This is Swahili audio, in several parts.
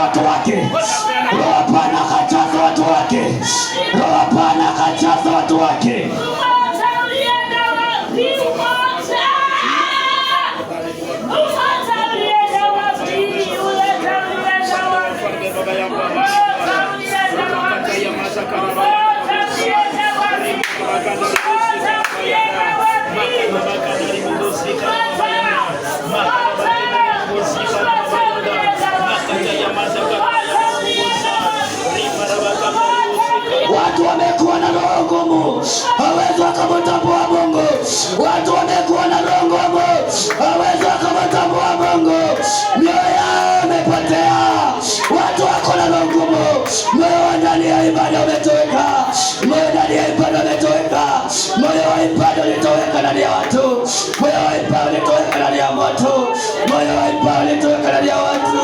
watu wake. Roho Bwana akajaza watu wake. Roho Bwana akajaza watu wake. Watu wamekuwa na roho ngumu, hawezi wakamtambua Mungu. Watu wamekuwa na roho ngumu, hawezi wakamtambua Mungu. Mioyo yao imepotea. Watu wako na roho ngumu. Moyo ndani ya ibada umetoweka. Moyo ndani ya ibada umetoweka. Moyo wa ibada ulitoweka ndani ya watu. Moyo wa ibada ulitoweka ndani ya moto. Moyo wa ibada ulitoweka ndani ya watu.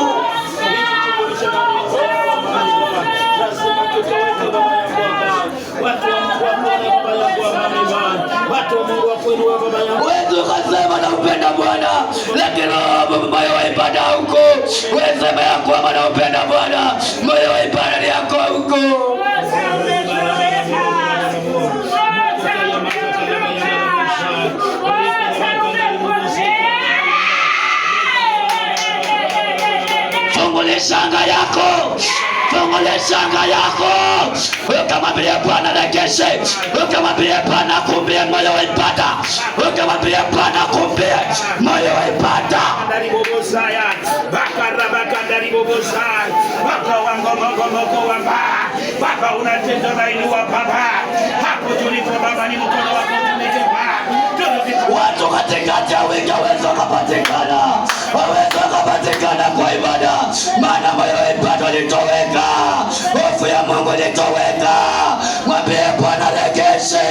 Wewe ukasema nampenda Bwana, lakini moyo wa ibada huko. Wewe sema ya kwamba nampenda Bwana, moyo wa ibada ni yako huko. Fungule shanga yako. Fungule shanga yako. Ukamwambia Bwana rejeshe. Ukamwambia Bwana kumbie moyo wa ibada. Ukamwambia Bwana kumbie moyo wa ibada. Baba unatenda na inua Baba. Hapo tulipo Baba ni mkono wako umejaa. Watu katikati ya wiki waweza kupatikana. Waweza kupatikana kwa ibada. Maana moyo wa ibada ulitoweka. Hofu ya Mungu ilitoweka. Mwambie Bwana rejeshe.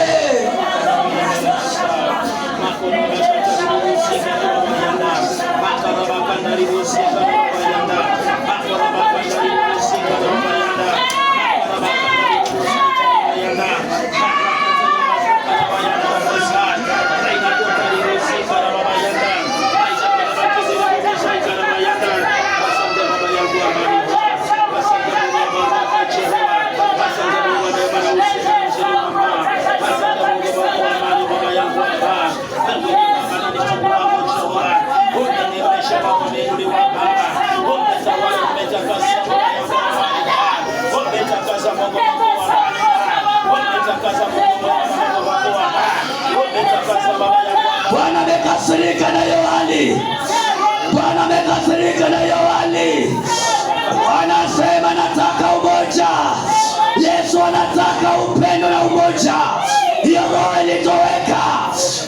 Bwana amekasirika na Yohani. Bwana amekasirika na Yohani. Anasema nataka umoja. Yesu anataka upendo na umoja. Hiyo roho ilitoweka.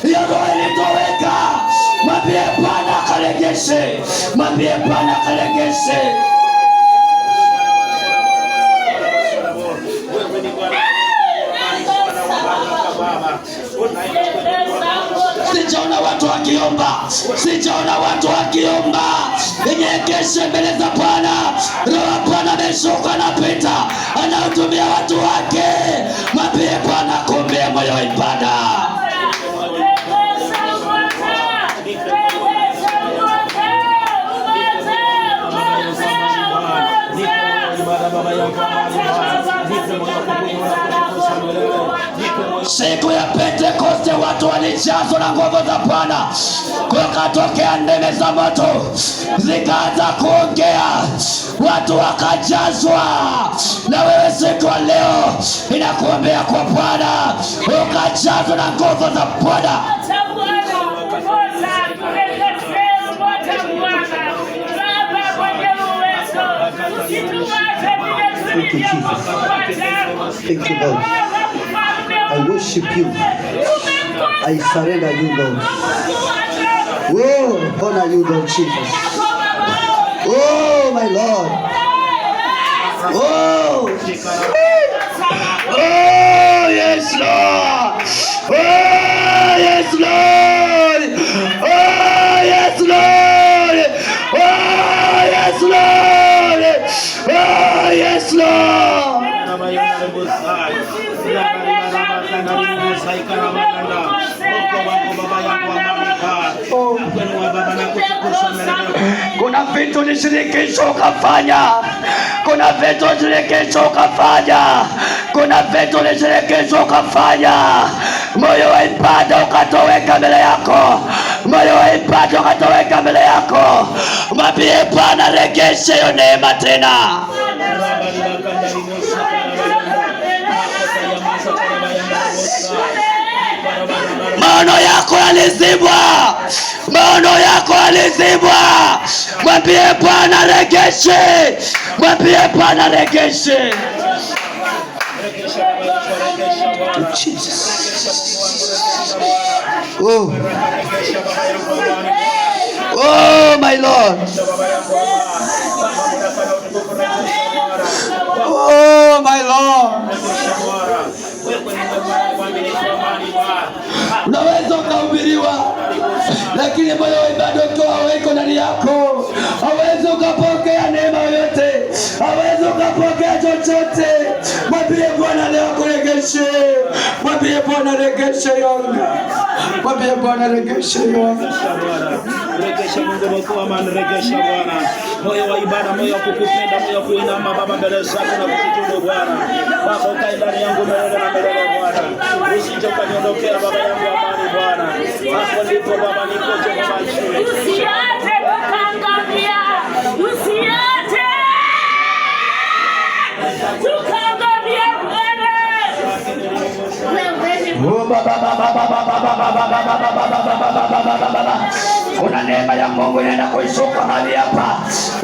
Hiyo roho ilitoweka. Mwambie Bwana akarejeshe. Mwambie Bwana akarejeshe. Sijaona watu wakiomba. Sijaona watu wakiomba. Nyenyekeshe mbele za Bwana. Roho Bwana ameshuka anapita. Anahudumia watu wake. Mwambie Bwana kumbie moyo wa ibada. Siku ya Pentekoste watu walijazwa na nguvu za Bwana. Kukatokea ndeme za moto zikaanza kuongea, watu wakajazwa. Na wewe siku ya leo inakuombea kwa Bwana ukajazwa na nguvu za Bwana. Thank you, Jesus. Thank you, Lord. I worship you. I surrender you, Lord. Oh, honor you, Lord Jesus. Oh, my Lord. Oh, oh yes, Lord. Oh, yes, Lord. Oh, yes, Lord. Oh, yes, Lord. Oh, yes, Lord. Kuna vitu nishirikisho ukafanya. Kuna vitu nishirikisho ukafanya. Kuna vitu nishirikisho ukafanya. Moyo wa ibada ukatoweka mbele yako. Moyo wa ibada ukatoweka mbele yako. Mwambie Bwana regeshe hiyo neema tena. Maono yako yalizibwa. Maono yako yalizibwa. Mwambie Bwana regeshe. Mwambie Bwana regeshe. Oh. Oh my Lord. Oh my Lord. Unaweza ukahubiriwa, lakini moyo wa ibada ukiwa hauko ndani yako, hauwezi ukapokea neema yoyote, hauwezi ukapokea chochote. Mwambie Bwana leo kuregeshe. Mwambie Bwana regeshe yangu. Mwambie Bwana regeshe yangu. Regesha Mungu mkuu, amani regesha Bwana. Moyo wa ibada, moyo wa kukupenda, moyo wa kuinama Baba mbele zako na kukutubu Bwana. Baba ukae ndani yangu milele na milele Bwana. Usije ukaniondokea Baba yangu, amani Bwana. Hapo ndipo Baba niko Jehova Jireh. Usiache kukangamia. Usiache tukangamia Bwana. Kuna neema ya Mungu inaenda kuishuka mahali hapa.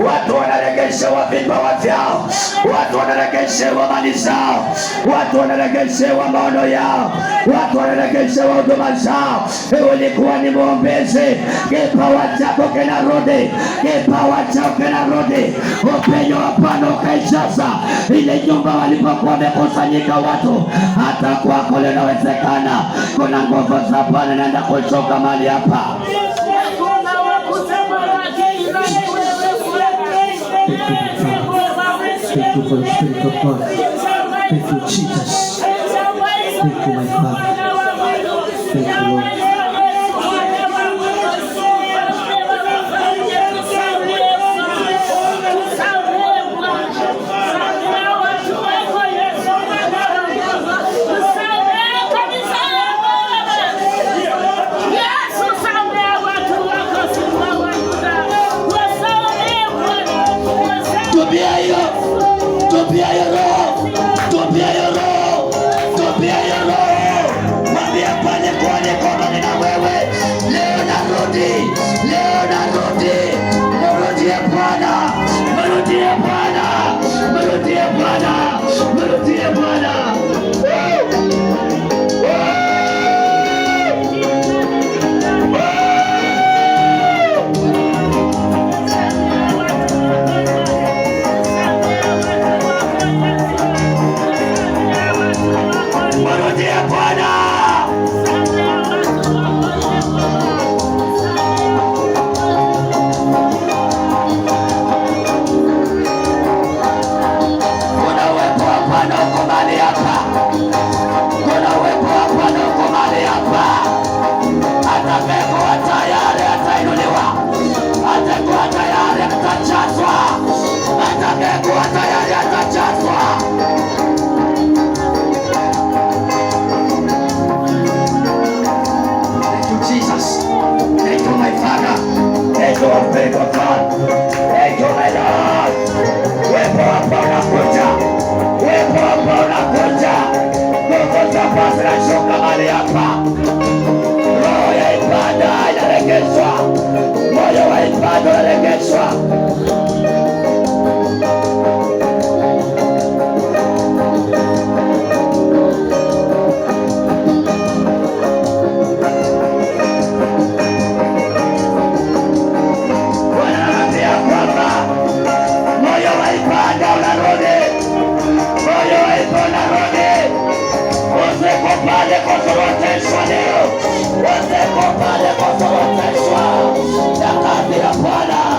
Watu wanaregeshewa vipawa vyao. Watu wanaregeshewa mali zao. Watu wanaregeshewa maono yao. Watu wanaregeshewa huduma zao. Ulikuwa ni mwombezi, kipawa chako kinarudi. Kipawa chako kinarudi. Upenyo hapana ukaijaza ile nyumba walipokuwa wamekusanyika watu. Hata kwako linawezekana. Kuna nguvu za Bwana inaenda kushuka mahali hapa. Thank you for the Spirit of God. Thank you, Jesus. Thank you, my Father. Thank you, Lord. Tupia hiyo roho. Tupia hiyo roho. Tupia hiyo roho. Mwambie pale kwani kama nina wewe. Leo narudi. Leo narudi. Mrudie Bwana. Mrudie Bwana. Mrudie Bwana. Mrudie Bwana. Moyo wa ibada unaregeshwa. Wasekopale kuzoroteshwa na kazi ya Bwana.